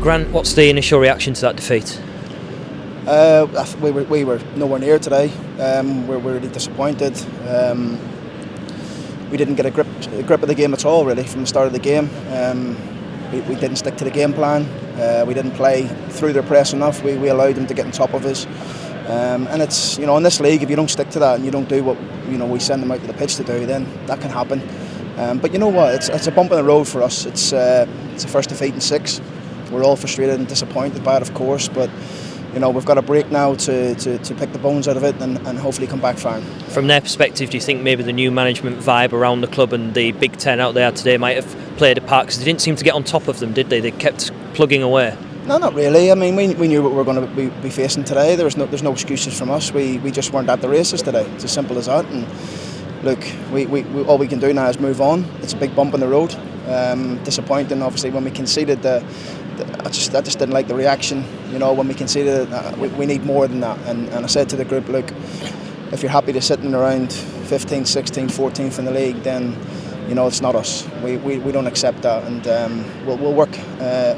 Grant, what's the initial reaction to that defeat? We were nowhere near today. We're really disappointed. We didn't get a grip of the game at all, really, from the start of the game. We didn't stick to the game plan. We didn't play through their press enough. We allowed them to get on top of us. And it's, in this league, if you don't stick to that and you don't do what we send them out to the pitch to do, then that can happen. But you know what? It's a bump in the road for us. It's the first defeat in 6. We're all frustrated and disappointed by it, of course, but we've got a break now to pick the bones out of it and hopefully come back fine. From their perspective, do you think maybe the new management vibe around the club and the big turnout they had today might have played a part? Because they didn't seem to get on top of them, did they? They kept plugging away. No, not really. I mean, we knew what we were going to be facing today. There's no excuses from us. We just weren't at the races today. It's as simple as that. And look, we all we can do now is move on. It's a big bump in the road. Disappointing, obviously, when we conceded. I just didn't like the reaction. When we conceded, we need more than that. And I said to the group, look, if you're happy to sitting around 15th, 16th, 14th in the league, then it's not us. We don't accept that, and we'll work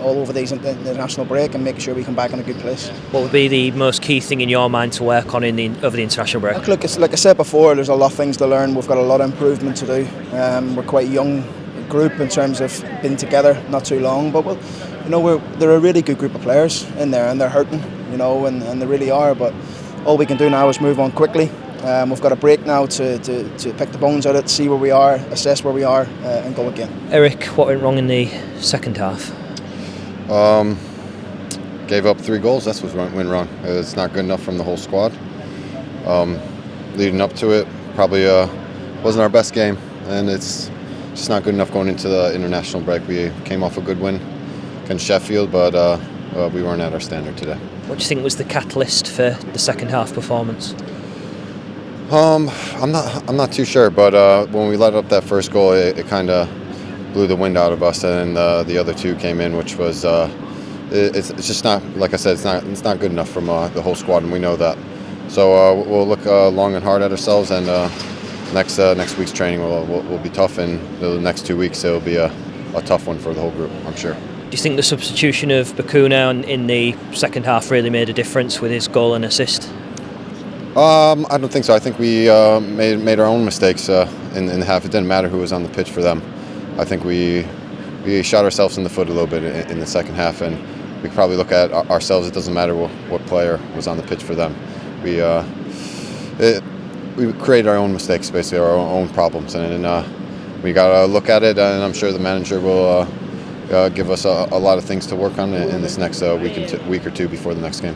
all over the international break and make sure we come back in a good place. What would be the most key thing in your mind to work on over the international break? Look, like I said before, there's a lot of things to learn. We've got a lot of improvement to do. We're quite a young group in terms of being together not too long, but they're a really good group of players in there, and they're hurting, and they really are. But all we can do now is move on quickly. We've got a break now to pick the bones out of it, see where we are, assess where we are, and go again. Eric, what went wrong in the second half? Gave up 3 goals. That's what went wrong. It's not good enough from the whole squad. Leading up to it, probably wasn't our best game, and it's just not good enough going into the international break. We came off a good win against Sheffield, but we weren't at our standard today. What do you think was the catalyst for the second half performance? I'm not too sure, but when we let up that first goal, it kind of blew the wind out of us, and the other 2 came in, which was it's just not, like I said, it's not good enough from the whole squad, and we know that. So we'll look long and hard at ourselves, and next week's training will be tough, and the next 2 weeks it'll be a tough one for the whole group, I'm sure. Do you think the substitution of Bakuna in the second half really made a difference with his goal and assist? I don't think so. I think we made our own mistakes in the half. It didn't matter who was on the pitch for them. I think we shot ourselves in the foot a little bit in the second half, and we could probably look at ourselves. It doesn't matter what player was on the pitch for them. We created our own mistakes, basically our own problems, and we got to look at it. And I'm sure the manager will give us a lot of things to work on in this next week or two before the next game.